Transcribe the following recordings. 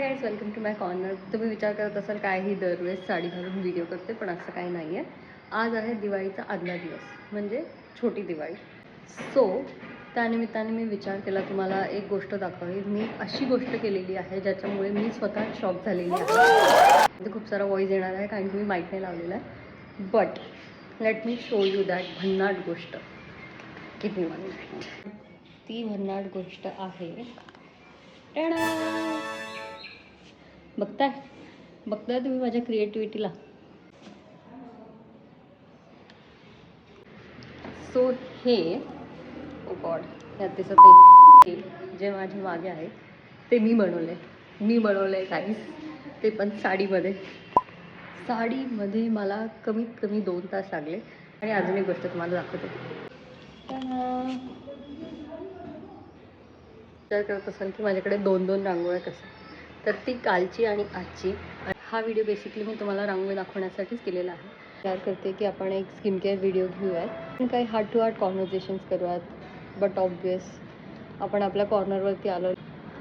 Guys, welcome to my corner. तुम्ही विचार करत असाल काय ही दरवेळेस साडी घालून व्हिडिओ करते, पण असं काही नाही आहे. आज आहे दिवाळीचा आदला दिवस, म्हणजे छोटी दिवाळी. सो त्यानिमित्ताने मी विचार केला तुम्हाला एक गोष्ट दाखवेल. मी अशी गोष्ट केलेली आहे ज्याच्यामुळे मी स्वतः शॉक झालेली आहे. म्हणजे खूप सारा वॉईस येणार आहे कारण की मी माईक नाही लावलेला आहे. But let me show you that भन्नाट गोष्ट. किती भन्नाट. ती भन्नाट गोष्ट आहे. बघताय तुम्ही माझ्या क्रिएटिव्हिटीला. सो हे ओ गॉड, यात दिसत नाही. जे माझ्या मागे आहे ते मी बनवले काहीच, ते पण साडीमध्ये मला कमीत कमी 2 तास लागले. आणि अजून एक गोष्ट तुम्हाला दाखवते. विचार करत असाल की माझ्याकडे 2 रांगोळ्या कसं, तर ती कालची आणि आजची. हा व्हिडिओ बेसिकली मी तुम्हाला रांगोळी दाखवण्यासाठीच केलेला आहे. विचार करते की आपण एक स्किन केअर व्हिडिओ घेऊयात, पण काही हार्ट टू हार्ट कॉन्व्हर्सेशन्स करूयात. बट ऑब्वियस आपण आपल्या कॉर्नरवरती आलो.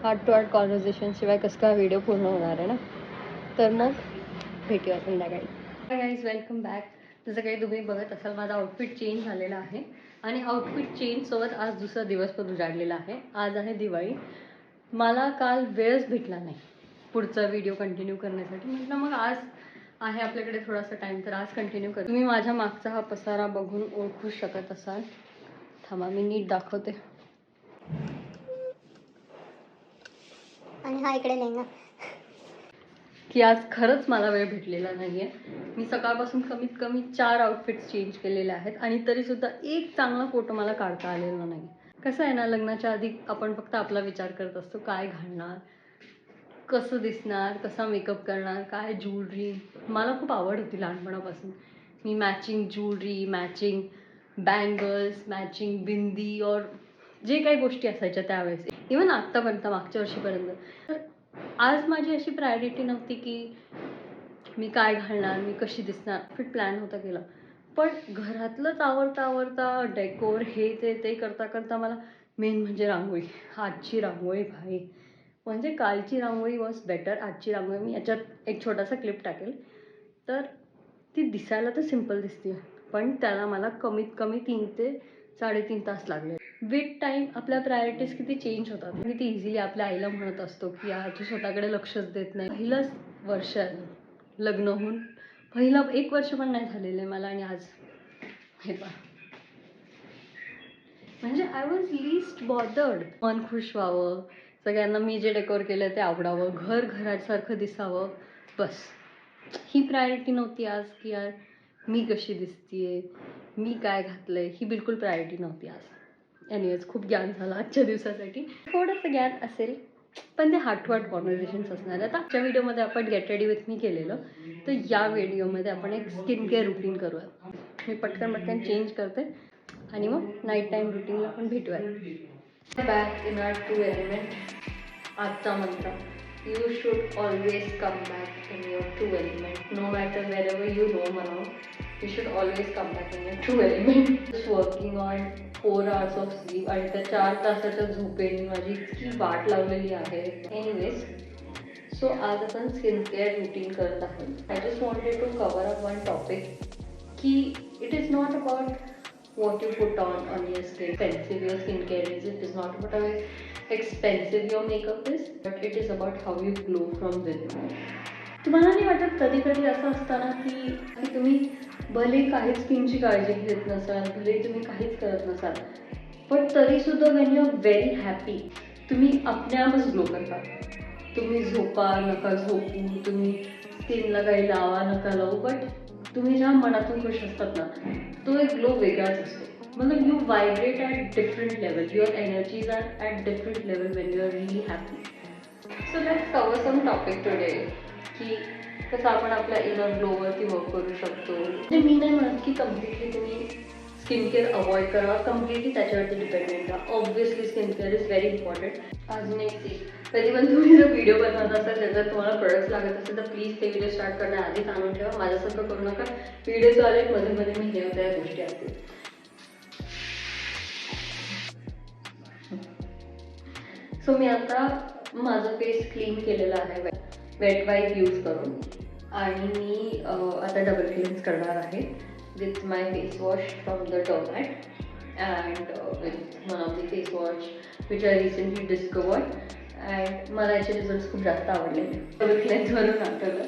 हार्ट टू हार्ट कॉन्व्हर्सेशन शिवाय कसं काय व्हिडिओ पूर्ण होणार आहे ना. तर मग भेटूया संध्याकाळी. Hi guys, welcome back. जसं काही तुम्ही बघत असाल माझा आउटफिट चेंज झालेला आहे. आणि आउटफिट चेंजसोबत आज दुसरा दिवस पण उजाडलेला आहे. आज आहे दिवाळी. मला काल वेळच भेटला नाही पुढचा व्हिडिओ कंटिन्यू करण्यासाठी. म्हटलं मग आज आहे आपल्याकडे थोडासा टाईम, तर आज कंटिन्यू कर. तुम्ही माझ्या मागचा हा पसारा बघून ओळखू शकत असाल. थांबा मी नीट दाखवते. आणि हा इकडे लेंगा की आज खरंच मला वेळ भेटलेला नाही आहे. मी सकाळपासून कमीत कमी 4 आउटफिट्स चेंज केलेले आहेत आणि तरीसुद्धा एक चांगला फोटो मला काढता आलेला नाही. कसं आहे ना, लग्नाच्या आधी आपण फक्त आपला विचार करत असतो, काय घालणार, कसं दिसणार, कसा मेकअप करणार, काय ज्वेलरी. मला खूप आवड होती लहानपणापासून. मी matching jewellery, matching bangles, matching bindi और जे काही गोष्टी असायच्या त्यावेळेस, इवन आत्तापर्यंत मागच्या वर्षीपर्यंत. तर आज माझी अशी प्रायोरिटी नव्हती की मी काय घालणार, मी कशी दिसणार. फिट प्लॅन होता केला, पण घरातलंच आवरता डेकोर हे ते करता करता मला मेन म्हणजे रांगोळी. आजची रांगोळी भाई, म्हणजे कालची रांगोळी वॉज बेटर. आजची रांगोळी मी याच्यात एक छोटासा क्लिप टाकेल. तर ती दिसायला तर सिम्पल दिसते, पण त्याला मला कमीत कमी 3 ते 3.5 तास लागले. विथ टाईम आपल्या प्रायोरिटीज किती चेंज होतात. किती इझिली आपल्या आईला म्हणत असतो की यार तू स्वतःकडे लक्षच देत नाही. पहिलंच वर्ष लग्न होऊन, पहिलं 1 वर्ष पण नाही झालेलं आहे मला. आणि आज हे पहा, म्हणजे आय वॉज लिस्ट बॉदर्ड. मन खुश व्हावं, सगळ्यांना मी जे डेकोर केलं ते आवडावं, घर घरासारखं दिसावं, बस. ही प्रायोरिटी नव्हती आज की यार मी कशी दिसतीये, मी काय घातलंय. ही बिलकुल प्रायोरिटी नव्हती आज. एनिवेज, खूप ज्ञान झालं आजच्या दिवसासाठी. थोडंसं ज्ञान असेल, पण ते हार्ट टू हार्ट कॉन्व्हर्सेशन्स असणार आहेत. आजच्या व्हिडिओमध्ये आपण गेट रेडी विथ मी केलेलं, तर या व्हिडिओमध्ये आपण एक स्किन केअर रुटीन करूया. मी पटकन चेंज करते आणि मग नाईट टाईम रुटीनला पण भेटूया. Back in our to element. आजचा मंत्र, you should always come back in your true element. No matter wherever you roam around, you should always come back in your true element. Just working on 4 hours of sleep आणि त्या 4 तासाच्या झोपेने माझी इतकी वाट लावलेली आहे. एनिवेज, सो आज आपण स्किन केअर रुटीन करत आहोत. I just wanted to cover up one topic की it is not about what you put on your skin, expensive your skincare is. It is not about how expensive your makeup is, but it is about how you glow from within. तुम्हाला नाही वाटत कधी कधी असं असतं ना की तुम्ही भले काहीच स्किनची काळजी घेत नसाल, भले तुम्ही काहीच करत नसाल, पण तरीसुद्धा when you are very happy तुम्ही आपल्यापच ग्लो करता. तुम्ही झोपा नका झोपू, तुम्ही स्किनला काही लावा नका लावू, बट तुम्ही ज्या मनातून खुश असतात ना, तो एक ग्लो वेगळाच असतो. मतलब you vibrate at different level. Your energies are at different level when you are really happy. So let's cover some topic today की कसं आपण आपल्या इनर ग्लोवरती वर्क करू शकतो. म्हणजे मी नाही म्हणत की कम्प्लिटली तुम्ही स्किन केअर अवॉइड करा, कम्प्लिटली त्याच्यावरती डिपेंडेंट राहा. Obviously skin care is very important. अजून एक ती, कधी पण तुम्ही जर व्हिडिओ बनवत असाल त्याच्यात तुम्हाला प्रोडक्ट्स लागत असेल तर प्लीज ते व्हिडिओ स्टार्ट करण्याआधीच आणून ठेवा. माझ्यासारखं करू नका. व्हिडिओ चालू मध्ये मी हे त्या गोष्टी असतील. सो मी आता माझं फेस क्लीन केलेलं आहे वेट वाईप यूज करून, आणि मी आता डबल क्लीन्स करणार आहे with my face wash from the डॉमॅट and with one of the face wash which I recently discovered. And मला याचे रिझल्ट खूप जास्त आवडले. डबल क्लेन्सवरून आठवलं,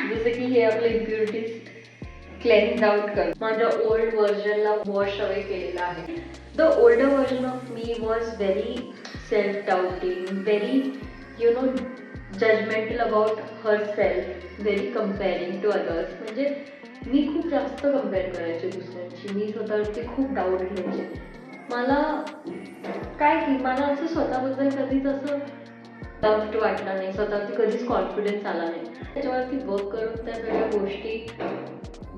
जसं की हे आपले इम्प्युरिटीज क्लेन्स आउट कर. माझ्या ओल्ड व्हर्जनला वॉश अवे केलेलं आहे. The older version of me was very self doubting, very judgmental about herself, very comparing to others. म्हणजे मी खूप जास्त कम्पेअर करायचे दुसऱ्यांशी, मी स्वतःवरती खूप डाऊट घ्यायचे. मला मला असं स्वतःबद्दल कधीच असं डाऊट वाटला नाही, स्वतःवरती कधीच कॉन्फिडन्स आला नाही. त्याच्यावरती वर्क करून त्या सगळ्या गोष्टी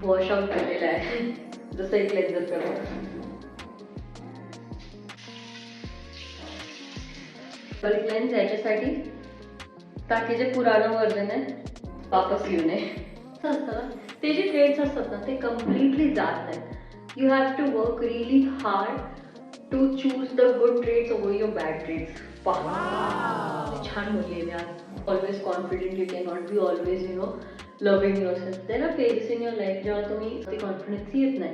वॉश आउट केलेल्या आहे, जसं एक क्लेन्झर करून. क्लेन्स याच्यासाठी ताकि जे पुराणं वर्जन आहे वापस येऊ नये. असं असतं ना, ते जे ट्रेड्स असतात ना ते कम्प्लिटली जात नाहीत. You have to work really hard to choose the good traits over your bad traits. छान बोलली यार. Always confident, you can not be always loving yourself. There are phases in your life जेव्हा तुम्ही confidence येत नाही.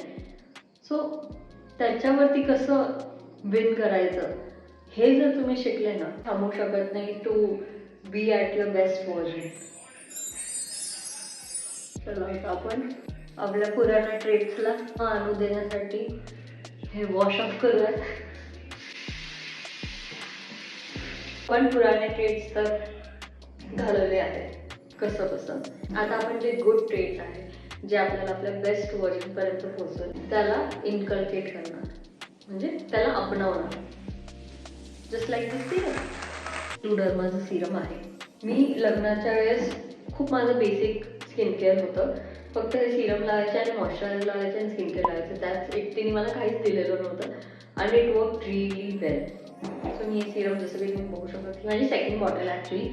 So त्याच्यावरती कसं win करायचं हे जर तुम्ही शिकले ना, थांबू शकत नाही to be at your best version. चला आता आपण आपल्या पुराण्या ट्रेड्सला आणू देण्यासाठी हे वॉश ऑफ करूयात. पण पुराणे ट्रेड्स तर घालवले आहेत कसं कसं. आता आपण जे गुड ट्रेड्स आहेत जे आपल्याला आपल्या बेस्ट व्हर्जनपर्यंत पोहोचवतील त्याला इनकल्केट करणार, म्हणजे त्याला अपनावणार. Just like this serum. True डर्माचं सिरम आहे. मी लग्नाच्या वेळेस खूप माझं बेसिक स्किन केअर होतं. फक्त हे सिरम लावायचे आणि मॉइश्चरायझर लावायचे आणि स्किन केअर लावायचं. त्याच एकटीने मला काहीच दिलेलं नव्हतं आणि it work really well. So मी हे सिरम जसं की तुम्ही बघू शकता की माझी सेकंड बॉटल ॲक्च्युली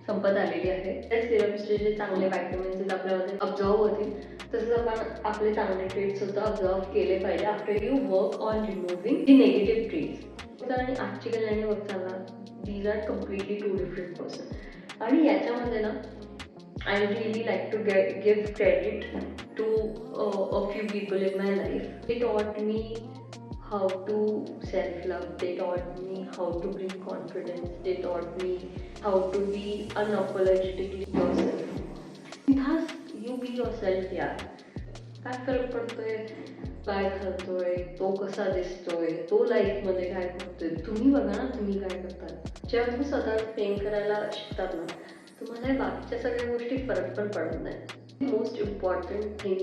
संपत आलेली आहे. त्या सिरम्सचे जे चांगले व्हायटमिन्स आपल्यामध्ये अब्झॉर्व होतील तसंच आपण आपले चांगले ट्रेड्स सुद्धा अब्झॉर्व केले पाहिजे after you work on removing the negative traits. आणि आजची कल्याणी बघताना these are completely two different person. आणि याच्यामध्ये ना I really like to give credit to a few people in my life. They taught me how to self-love, they taught me how to bring confidence, they taught me how to be unapologetically yourself. Thus you be yourself यार. काय फरक पडतोय, काय खातोय, तो कसा दिसतोय, तो लाईफमध्ये काय करतोय, तुम्ही बघा ना तुम्ही काय करतात. जेव्हा तुम्ही स्वतःला प्रेम करायला शिकतात ना तुम्हाला बाकीच्या सगळ्या गोष्टी फरक पण पडत नाही. Most important thing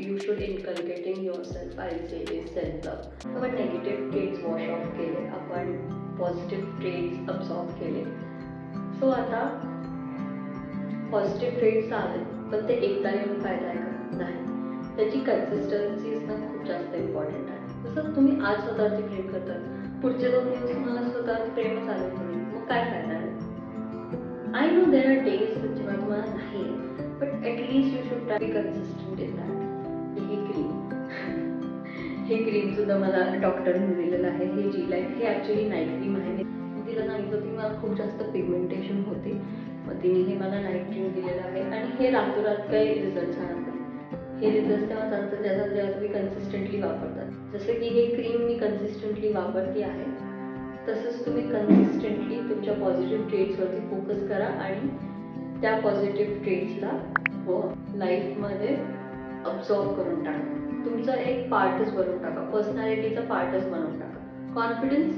you should inculcate in yourself, I say, is self-love. आपण negative traits wash off केले, आपण positive traits absorb केले. So आता positive traits आले पण ते एकदा येऊन फायदा आहे का? नाही. त्याची कन्सिस्टन्सी असणं खूप जास्त इम्पॉर्टंट आहे. जसं तुम्ही आज स्वतःवरती प्रेम करतात, पुढचे 2 दिवस तुम्हाला स्वतःवर प्रेमच आले नाही, मग काय फायदा आहे? I know there are days जेव्हा तुम्हाला नाही आहे, but at least you should try to be consistent in that. हे क्रीम सुद्धा मला डॉक्टरने दिलेलं आहे. हे जी लाईफ हे ॲक्च्युली नाईट क्रीम आहे. तिला सांगितलं की मला खूप जास्त पिगमेंटेशन होते, मग तिने हे मला नाईट क्रीम दिलेलं आहे. आणि हे रातोरात काही रिझल्ट आणत नाही. हे रिझल्ट तेव्हा चालतं जेव्हा तुम्ही कन्सिस्टंटली वापरतात. जसं की हे क्रीम मी कन्सिस्टंटली वापरते आहे, तसंच तुम्ही कन्सिस्टंटली तुमच्या पॉझिटिव्ह ट्रेड्सवरती फोकस करा आणि त्या पॉझिटिव्ह ट्रेड्सला लाईफमध्ये अब्झॉर्ब करून टाका. तुमचा एक पार्टच बनवून टाका, पर्सनॅलिटीचा पार्टच बनवून टाका. कॉन्फिडन्स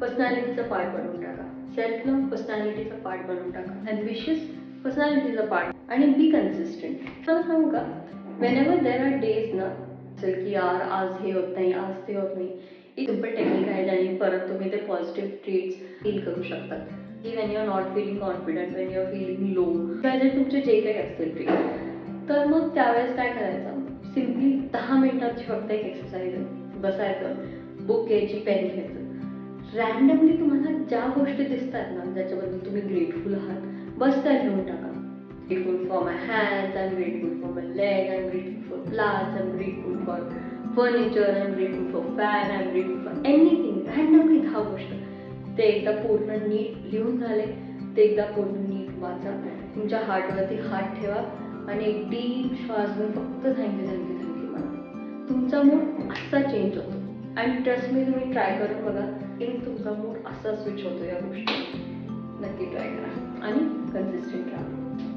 पर्सनॅलिटीचा पार्ट बनवून टाका, सेल्फ लव्ह पर्सनॅलिटीचा पार्ट बनवून टाका, ॲम्बिशियस पर्सनॅलिटीचा पार्ट, आणि बी कन्सिस्टंट. तर सांगू का, वेनेवर देर आर डेज ना चल की यार आज हे होत नाही, आज ते होत नाही, एक सिम्पल टेक्निक आहे ज्याने परत तुम्ही ते पॉझिटिव्ह ट्रेड्स फील करू शकतात. की when you are not feeling confident, when you are feeling low, जर तुमचे जे काही असतील ट्रेड, तर मग त्यावेळेस काय करायचं, सिम्पली 10 मिनिटाची फक्त एक एक्सरसाइज आहे. बसायचं, बुक घ्यायची, पेन घ्यायचं, रॅन्डमली तुम्हाला ज्या गोष्टी दिसतात ना ज्याच्याबद्दल तुम्ही ग्रेटफुल आहात, बस त्या लिहून टाका. Grateful for my hands, I'm grateful for my leg, I'm grateful for plants, I'm grateful for furniture, I'm grateful for fan, I'm grateful for anything. Randomly 10 गोष्ट ते एकदा पूर्ण नीट लिहून झाले, ते एकदा पूर्ण नीट वाचा, तुमच्या हार्टवरती हात ठेवा आणि एक डीप श्वास घेऊन फक्त थँक्यू थँक्यू थँक्यू म्हणा. तुमचा मूड असा चेंज होतो. आणि ट्रस्ट मी, तुम्ही ट्राय करून बघा की तुमचा मूड असा स्विच होतो. या गोष्टी नक्की ट्राय करा आणि कन्सिस्टंट राहा.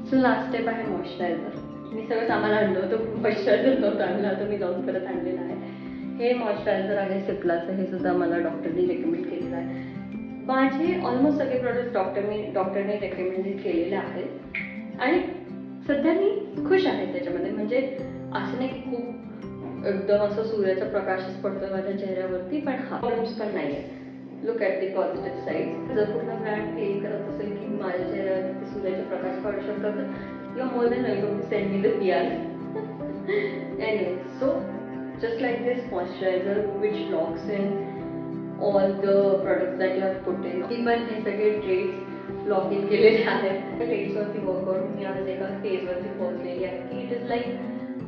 सो लास्ट स्टेप आहे मॉइश्चरायझर. मी सगळं सामान आणलं होतं, मॉइश्चरायझर नव्हतं आणलं, आता मी जाऊन परत आणलेलं आहे. हे मॉइश्चरायझर आहे सिप्लाचं. हे सुद्धा मला डॉक्टरने रेकमेंड केलेलं आहे. माझे ऑलमोस्ट सगळे प्रोडक्ट्स डॉक्टरने रेकमेंडेड केलेले आहेत आणि सध्या मी खुश आहे त्याच्यामध्ये. म्हणजे असं नाही की खूप एकदम असं सूर्याचा प्रकाशच पडतोय माझ्या चेहऱ्यावरती, पण हा प्रॉब्लेम्स पण नाही आहे. Look at the positive side. जर पूर्ण ब्रँड क्लेम करत असेल की माझ्या चेहऱ्यावरती सूर्याचा प्रकाश पडू शकतो, तर you are more than welcome to send me the PR. Anyway, so just like this moisturizer which locks in all the products that you have put in. मी पण हे सगळे ट्रेड्स लॉक इन केलेले आहेत. ट्रेड्सवरती वर्क करून मी आज एका फेजवरती पोहोचलेली आहे की it is like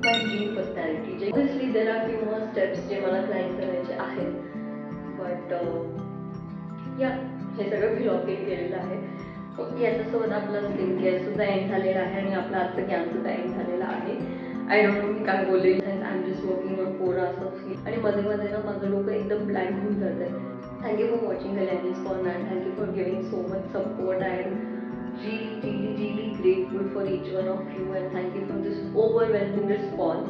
my dream personality. Obviously there are few more steps जे मला क्लाइम करायचे आहेत, बट या हे सगळं मी लॉक इन केलेलं आहे. याच्यासोबत आपला स्किन केअर सुद्धा एंड झालेला आहे आणि आपला आजचं ज्ञान सुद्धा एंड झालेला आहे. आय डोंट नो मी काय बोलले. I am just working on 4 hours आणि मध्ये मध्ये ना माझं डोकं एकदम ब्लँक होऊन जातं आहे. Thank you for watching Kalyani's corner and thank you for giving so much support. I am really grateful for each one of you and thank you for this overwhelming response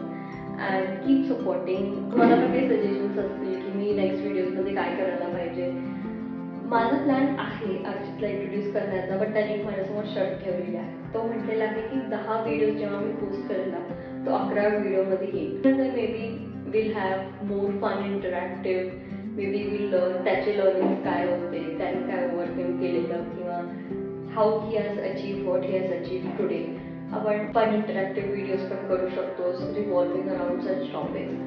and keep supporting. तुम्हाला पण काही suggestions असतील की मी next व्हिडिओजमध्ये काय करायला पाहिजे. माझा plan आहे अर्चितला इंट्रोड्यूस करण्याचा, बट त्याने माझ्यासमोर शर्ट ठेवलेली आहे. तो म्हटलेला आहे की 10 व्हिडिओज जेव्हा मी पोस्ट करेल ना, तो 11व्या व्हिडिओमध्ये येईल. तर maybe will have more fun interactive. Maybe will learn त्याचे लर्निंग काय होते, त्याने काय ओव्हरकम केलेलं किंवा how he has achieve what he has achieve today. आपण फन इंटरॅक्टिव्ह व्हिडिओज पण करू शकतो revolving around such topics.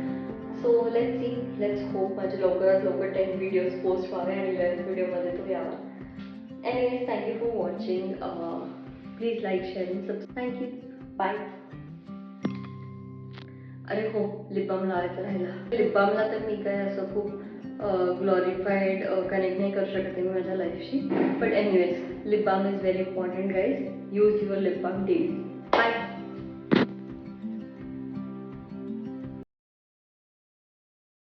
So let's see, let's hope माझे लवकरात लवकर 10 व्हिडिओज पोस्ट व्हावे आणि 11th व्हिडिओमध्ये तो यावा. Anyways, thank you for watching. Please like, share आणि सबस्क्राईब. Thank you, bye. अरे हो, लिप बाम लावायचं राहिला. लिप बामला तर मी काय असं खूप ग्लॉरिफाईड कनेक्ट नाही करू शकत मी माझ्या लाईफशी, but anyways lip balm is very important guys. Use your lip balm daily. Bye.